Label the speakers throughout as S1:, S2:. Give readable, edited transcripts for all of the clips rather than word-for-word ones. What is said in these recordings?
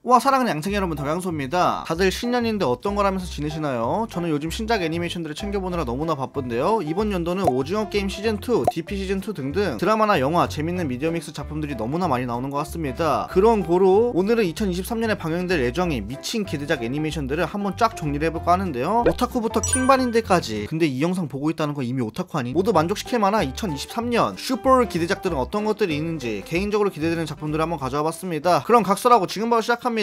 S1: 우와, 사랑하는 양생이 여러분, 덕양소입니다. 다들 신년인데 어떤 걸 하면서 지내시나요? 저는 요즘 신작 애니메이션들을 챙겨보느라 너무나 바쁜데요. 이번 연도는 오징어 게임 시즌2, DP 시즌2 등등 드라마나 영화, 재밌는 미디어믹스 작품들이 너무나 많이 나오는 것 같습니다. 그런 고로 오늘은 2023년에 방영될 예정인 미친 기대작 애니메이션들을 한번 쫙 정리를 해볼까 하는데요. 오타쿠부터 킹반인들까지. 근데 이 영상 보고 있다는 거 이미 오타쿠 아니? 모두 만족시킬 만한 2023년 슈퍼 기대작들은 어떤 것들이 있는지 개인적으로 기대되는 작품들을 한번 가져와 봤습니다. 그럼 각설하고 지금 바로 시작합니다.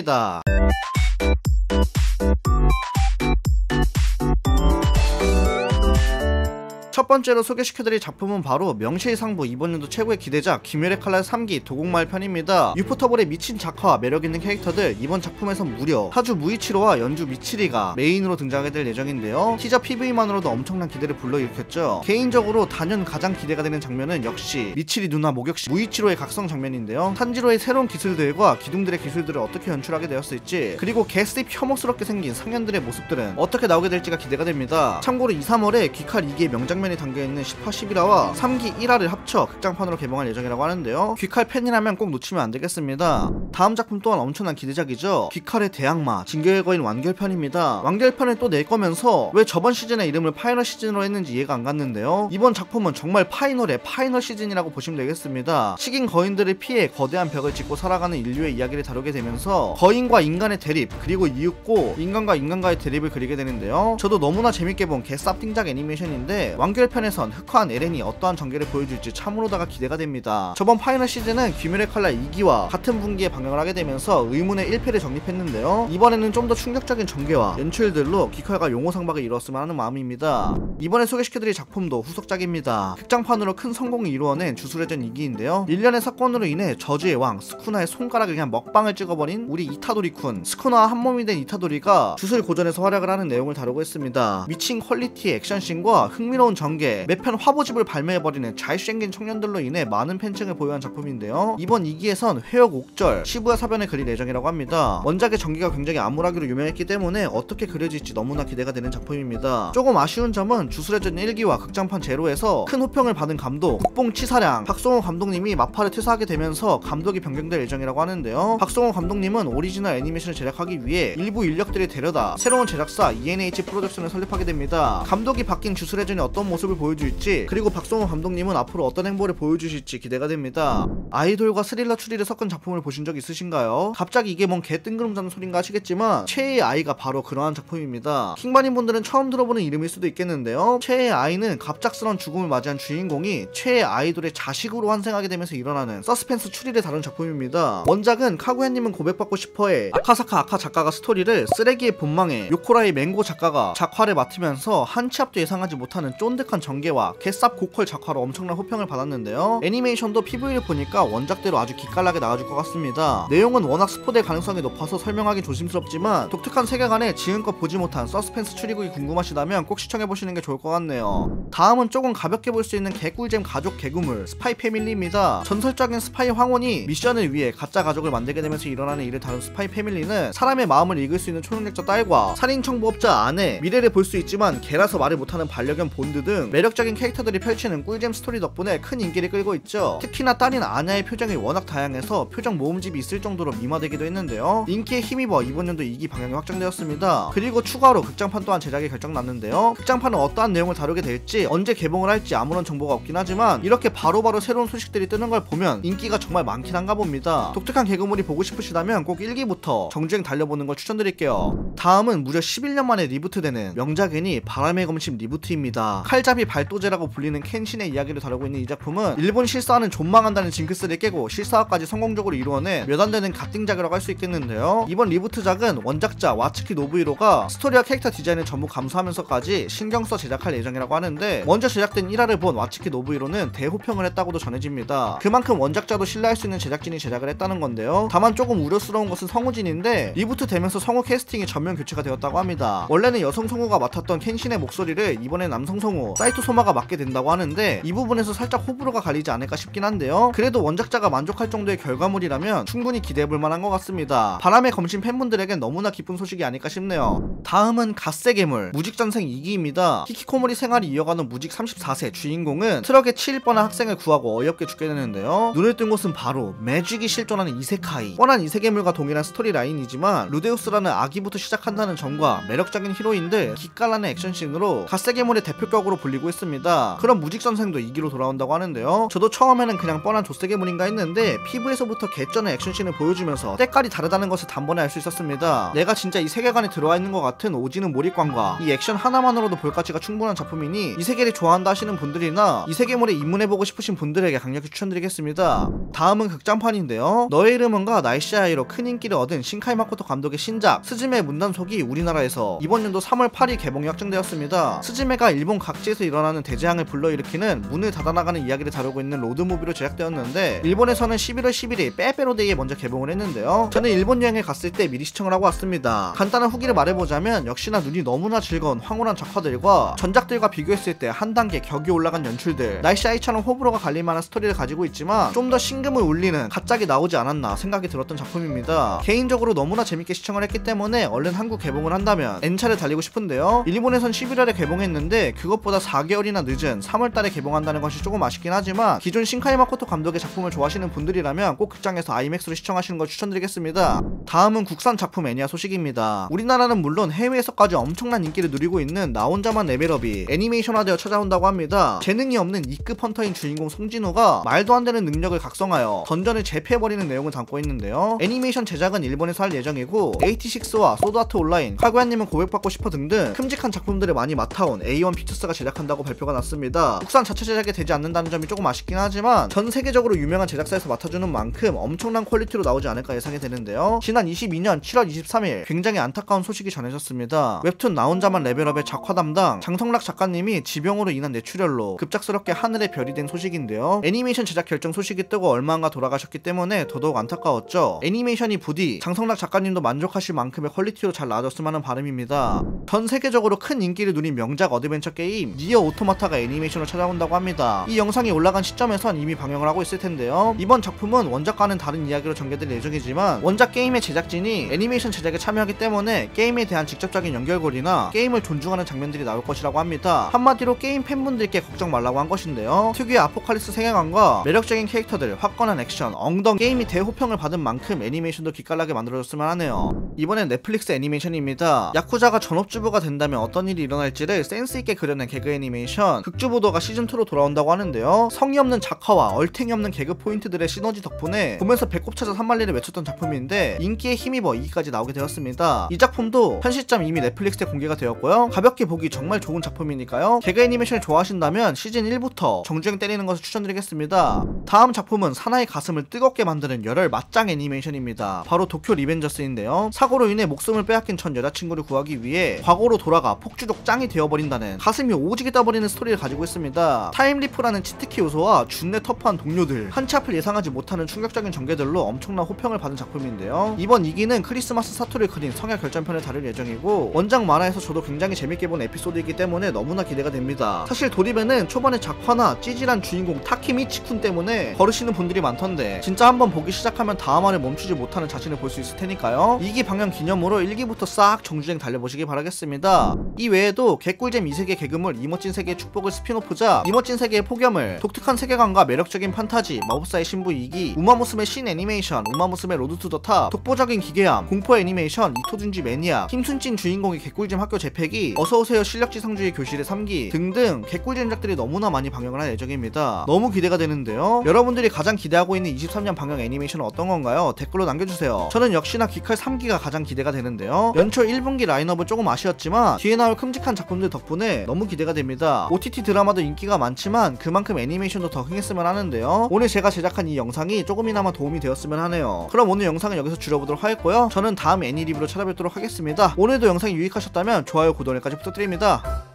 S1: 첫 번째로 소개시켜드릴 작품은 바로 명실상부 이번 연도 최고의 기대작 귀멸의 칼날 3기 도곡마을 편입니다. 유포터블의 미친 작화와 매력있는 캐릭터들, 이번 작품에서 무려 하주 무이치로와 연주 미치리가 메인으로 등장하게 될 예정인데요. 티저 PV만으로도 엄청난 기대를 불러일으켰죠. 개인적으로 단연 가장 기대가 되는 장면은 역시 미치리 누나 목욕시 무이치로의 각성 장면인데요. 탄지로의 새로운 기술들과 기둥들의 기술들을 어떻게 연출하게 되었을지, 그리고 개스입 혐오스럽게 생긴 상현들의 모습들은 어떻게 나오게 될지가 기대가 됩니다. 참고로 2, 3월에 귀칼 2기의 명장면이 담겨있는 10화 11화와 3기 1화를 합쳐 극장판으로 개봉할 예정이라고 하는데요. 귀칼 팬이라면 꼭 놓치면 안되겠습니다. 다음 작품 또한 엄청난 기대작이죠. 귀칼의 대악마 진격의 거인 완결편입니다. 완결편을 또 낼 거면서 왜 저번 시즌의 이름을 파이널 시즌으로 했는지 이해가 안 갔는데요. 이번 작품은 정말 파이널의 파이널 시즌이라고 보시면 되겠습니다. 식인 거인들을 피해 거대한 벽을 짓고 살아가는 인류의 이야기를 다루게 되면서 거인과 인간의 대립, 그리고 이윽고 인간과 인간과의 대립을 그리게 되는데요. 저도 너무나 재밌게 본 개쌉띵작 애니메이션인데 완결편에선 흑화한 에렌이 어떠한 전개를 보여줄지 참으로다가 기대가 됩니다. 저번 파이널 시즌은 귀멸의 칼날 2기와 같은 분기에 방영을 하게 되면서 의문의 1패를 정립했는데요. 이번에는 좀 더 충격적인 전개와 연출들로 귀칼과 용호상박을 이뤘으면 하는 마음입니다. 이번에 소개시켜드릴 작품도 후속작입니다. 극장판으로 큰 성공을 이루어낸 주술회전 2기인데요. 일련의 사건으로 인해 저주의 왕 스쿠나의 손가락을 그냥 먹방을 찍어버린 우리 이타도리쿤, 스쿠나와 한몸이 된 이타도리가 주술 고전에서 활약을 하는 내용을 다루고 있습니다. 미친 퀄리티의 액션씬과 흥미로운 전개, 매편 화보집을 발매해버리는 잘생긴 청년들로 인해 많은 팬층을 보유한 작품인데요. 이번 2기에선 회역 옥절, 시부야 사변을 그릴 예정이라고 합니다. 원작의 전개가 굉장히 암울하기로 유명했기 때문에 어떻게 그려질지 너무나 기대가 되는 작품입니다. 조금 아쉬운 점은 주술회전 1기와 극장판 제로에서 큰 호평을 받은 감독 국뽕 치사량 박성호 감독님이 마파를 퇴사하게 되면서 감독이 변경될 예정이라고 하는데요. 박성호 감독님은 오리지널 애니메이션을 제작하기 위해 일부 인력들을 데려다 새로운 제작사 ENH 프로덕션을 설립하게 됩니다. 감독이 바뀐 주술회전이 어떤 모습을 보여줄지, 그리고 박성호 감독님은 앞으로 어떤 행보를 보여주실지 기대가 됩니다. 아이돌과 스릴러 추리를 섞은 작품을 보신 적 있으신가요? 갑자기 이게 뭔 개 뜬구름 잡는 소린가 하시겠지만 최애의 아이가 바로 그러한 작품입니다. 킹반인 분들은 처음 들어보는 이름일 수도 있겠는데요. 최애의 아이는 갑작스러운 죽음을 맞이한 주인공이 최애 아이돌의 자식으로 환생하게 되면서 일어나는 서스펜스 추리를 다룬 작품입니다. 원작은 카구야님은 고백받고 싶어해 아카사카 아카 작가가 스토리를, 쓰레기의 본망에 요코라의 맹고 작가가 작화를 맡으면서 한 치 앞도 예상하지 못하는 쫀득한 전개와 개쌉 고퀄 작화로 엄청난 호평을 받았는데요. 애니메이션도 PV를 보니까 원작대로 아주 기깔나게 나와줄 것 같습니다. 내용은 워낙 스포될 가능성이 높아서 설명하기 조심스럽지만 독특한 세계관에 지금껏 보지 못한 서스펜스 추리극이 궁금하시다면 꼭 시청해보시는 게 좋을 것 같네요. 다음은 조금 가볍게 볼 수 있는 개꿀잼 가족 개구물 스파이 패밀리입니다. 전설적인 스파이 황혼이 미션을 위해 가짜 가족을 만들게 되면서 일어나는 일을 다룬 스파이 패밀리는 사람의 마음을 읽을 수 있는 초능력자 딸과 살인청부업자 아내, 미래를 볼 수 있지만 개라서 말을 못하는 반려견 본드 등 매력적인 캐릭터들이 펼치는 꿀잼 스토리 덕분에 큰 인기를 끌고 있죠. 특히나 딸인 아냐의 표정이 워낙 다양해서 표정 모음집이 있을 정도로 미화되기도 했는데요. 인기에 힘입어 이번 연도 2기 방영이 확정되었습니다. 그리고 추가로 극장판 또한 제작이 결정났는데요. 극장판은 어떠한 내용을 다루게 될지, 언제 개봉을 할지 아무런 정보가 없긴 하지만 이렇게 바로바로 새로운 소식들이 뜨는 걸 보면 인기가 정말 많긴 한가 봅니다. 독특한 개그물이 보고 싶으시다면 꼭 1기부터 정주행 달려보는 걸 추천드릴게요. 다음은 무려 11년 만에 리부트되는 명작 애니 바람의 검심 리부트입니다. 칼잡이 발도제라고 불리는 켄신의 이야기를 다루고 있는 이 작품은 일본 실사화는 존망한다는 징크스를 깨고 실사화까지 성공적으로 이루어낸 몇 안 되는 갓띵작이라고 할 수 있겠는데요. 이번 리부트작은 원작자 와츠키 노부히로가 스토리와 캐릭터 디자인을 전부 감수하면서까지 신경써 제작할 예정이라고 하는데, 먼저 제작된 1화를 본 와츠키 노부히로는 대호평을 했다고도 전해집니다. 그만큼 원작자도 신뢰할 수 있는 제작진이 제작을 했다는 건데요. 다만 조금 우려스러운 것은 성우진인데 리부트 되면서 성우 캐스팅이 전면 교체가 되었다고 합니다. 원래는 여성 성우가 맡았던 켄신의 목소리를 이번에 남성 성우 사이토 소마가 맡게 된다고 하는데 이 부분에서 살짝 호불호가 갈리지 않을까 싶긴 한데요. 그래도 원작자가 만족할 정도의 결과물이라면 충분히 기대해볼 만한 것 같습니다. 바람의 검신 팬분들에겐 너무나 기쁜 소식이 아닐까 싶네요. 다음은 갓세 괴물 무직전생 2기입니다. 히키코모리 생활이 이어가는 무직 34세 주인공은 트럭에 치일 뻔한 학생을 구하고 어이없게 죽게 되는데요. 눈을 뜬 곳은 바로 매직이 실존하는 이세카이. 뻔한 이세괴물과 동일한 스토리 라인이지만 루데우스라는 아기부터 시작한다는 점과 매력적인 히로인들, 기깔나는 액션씬으로 갓세 괴물의 대표격으로 불리고 있습니다. 그럼 무직전생도 2기로 돌아온다고 하는데요. 저도 처음에는 그냥 뻔한 조세 괴물인가 했는데 피부에서부터 개쩌는 액션씬을 보여주면서 때깔이 다르다는 것을 단번에 알 수 있었습니다. 내가 진짜 이 세계관에 들어와 있는 것 같은 오지는 몰입감과 이 액션 하나만으로도 볼 가치가 충분한 작품이니 이 세계를 좋아한다 하시는 분들이나 이 세계물에 입문해보고 싶으신 분들에게 강력히 추천드리겠습니다. 다음은 극장판인데요. 너의 이름은가 나이시아이로 큰 인기를 얻은 신카이 마코토 감독의 신작 스즈메 문단속이 우리나라에서 이번 연도 3월 8일 개봉이 확정되었습니다. 스즈메가 일본 각지에서 일어나는 대재앙을 불러일으키는 문을 닫아나가는 이야기를 다루고 있는 로드무비로 제작되었는데 일본에서는 11월 11일 빼빼로데이에 먼저 개봉을 했는데요. 저는 일본 여행에 갔을 때 미리 시청을 하고 왔습니다. 간단한 후기를 말해보자면 역시나 눈이 너무나 즐거운 황홀한 작화들과 전작들과 비교했을 때 한 단계 격이 올라간 연출들, 나이시아이처럼 호불호가 갈릴만한 스토리를 가지고 있지만 좀 더 심금을 울리는 갑자기 나오지 않았나 생각이 들었던 작품입니다. 개인적으로 너무나 재밌게 시청을 했기 때문에 얼른 한국 개봉을 한다면 N차를 달리고 싶은데요. 일본에선 11월에 개봉했는데 그것보다 4개월이나 늦은 3월달에 개봉한다는 것이 조금 아쉽긴 하지만 기존 신카이 마코토 감독의 작품을 좋아하시는 분들이라면 꼭 극장에서 아이맥스로 시청하시는 걸 추천드리겠습니다. 다음은 국산 작품 애니아 소식입니다. 우리나라는 물론 해외에서까지 엄청난 인기를 누리고 있는 나 혼자만 레벨업이 애니메이션화되어 찾아온다고 합니다. 재능이 없는 2급 헌터인 주인공 송진우가 말도 안 되는 능력을 각성하여 던전을 재패해버리는 내용을 담고 있는데요. 애니메이션 제작은 일본에서 할 예정이고 86와 소드아트 온라인, 카구야님은 고백받고 싶어 등등 큼직한 작품들을 많이 맡아온 A1 피처스가 제작한다고 발표가 났습니다. 국산 자체 제작이 되지 않는다는 점이 조금 아쉽긴 하지만 전 세계적으로 유명한 제작사에서 맡아주는 만큼 엄청난 퀄리티로 나오지 않을까 예상이 되는데요. 지난 22년 7월 23일 굉장히 안타까운 소식이 전해졌습니다. 웹툰 나 혼자만 레벨업의 작화 담당 장성락 작가님이 지병으로 인한 뇌출혈로 급작스럽게 하늘의 별이 된 소식인데요. 애니메이션 제작 결정 소식이 뜨고 얼마 안가 돌아가셨기 때문에 더더욱 안타까웠죠. 애니메이션이 부디 장성락 작가님도 만족하실 만큼의 퀄리티로 잘 나와줬으면 하는 바람입니다. 전 세계적으로 큰 인기를 누린 명작 어드벤처 게임 니어 오토마타가 애니메이션으로 찾아온다고 합니다. 이 영상이 올라간 시점에선 이미 방영을 하고 있을 텐데요. 이번 작품은 원작과는 다른 이야기로 전개될 예정이지만 원작 게임의 제작진이 애니메이션 제작에 참여하기 때문에 게임에 대한 직접적인 연결고리나 게임을 존중하는 장면들이 나올 것이라고 합니다. 한마디로 게임 팬분들께 걱정 말라고 한 것인데요. 특유의 아포칼립스 세계관과 매력적인 캐릭터들, 화끈한 액션, 엉덩 게임이 대호평을 받은 만큼 애니메이션도 기깔나게 만들어졌으면 하네요. 이번엔 넷플릭스 애니메이션입니다. 야쿠자가 전업주부가 된다면 어떤 일이 일어날지를 센스있게 그려낸 개그 애니메이션 극주부도가 시즌2로 돌아온다고 하는데요. 성의 없는 작화와 얼탱이 없는 개그 포인트들의 시너지 덕분에 보면서 배꼽 찾아 산만리를 외쳤던 작품인데 인기에 힘입어 2기까지 나오게 되었습니다. 이 작품도 현 시점 이미 넷플릭스에 공개가 되었고요. 가볍게 보기 정말 좋은 작품이니까요. 개그 애니메이션을 좋아하신다면 시즌 1부터 정주행 때리는 것을 추천드리겠습니다. 다음 작품은 사나이 가슴을 뜨겁게 만드는 열혈 맞짱 애니메이션입니다. 바로 도쿄 리벤저스인데요. 사고로 인해 목숨을 빼앗긴 전 여자친구를 구하기 위해 과거로 돌아가 폭주족 짱이 되어버린다는 가슴이 오지게 떠버리는 스토리를 가지고 있습니다. 타임리프라는 치트키 요소와 준내 터프한 동료들, 한치 앞을 예상하지 못하는 충격적인 전개들로 엄청난 호평을 받은 작품인데요. 이번 2기는 크리스마스 사토를 그린 성야 결전편을 다룰 예정이고 원작 만화에서 저도 굉장히 재밌게 본 에피소드이기 때문에 너무나 기대가 됩니다. 사실 도립에는 초반에 작화나 찌질한 주인공 타키미치쿤 때문에 거르시는 분들이 많던데 진짜 한번 보기 시작하면 다음 화를 멈추지 못하는 자신을 볼 수 있을 테니까요. 2기 방영 기념으로 1기부터 싹 정주행 달려보시기 바라겠습니다. 이 외에도 개꿀잼 이세계 개그물 이멋진 세계의 축복을 스피노프자 이멋진 세계의 폭염을, 독특한 세계관과 매력적인 판타지 마법사의 신부 2기, 우마무스메 신 애니메이션 우마무스메 로드 투 더 탑, 독보적인 기괴함 공포 애니메이션 이토준지 매니아, 힘순찐 주인공의 개꿀잼 학교 재패기, 어서오세요 실력지상주의 교실의 3기 등등 개꿀잼작들이 너무나 많이 방영을 할 예정입니다. 너무 기대가 되는데요. 여러분들이 가장 기대하고 있는 23년 방영 애니메이션은 어떤 건가요? 댓글로 남겨주세요. 저는 역시나 귀칼 3기가 가장 기대가 되는데요. 연초 1분기 라인업은 조금 아쉬웠지만 뒤에 나올 큼직한 작품들 덕분에 너무 기대가 됩니다. OTT 드라마도 인기가 많지만 그만큼 애니메이션도 더 흥했으면 하는데요. 오늘 제가 제작한 이 영상이 조금이나마 도움이 되었으면 하네요. 그럼 오늘 영상은 여기서 줄여보도록 하겠고요. 저는 다음 애니 리뷰로 찾아뵙도록 하겠습니다. 오늘도 영상이 유익하셨다면 좋아요, 구독까지 부탁드립니다.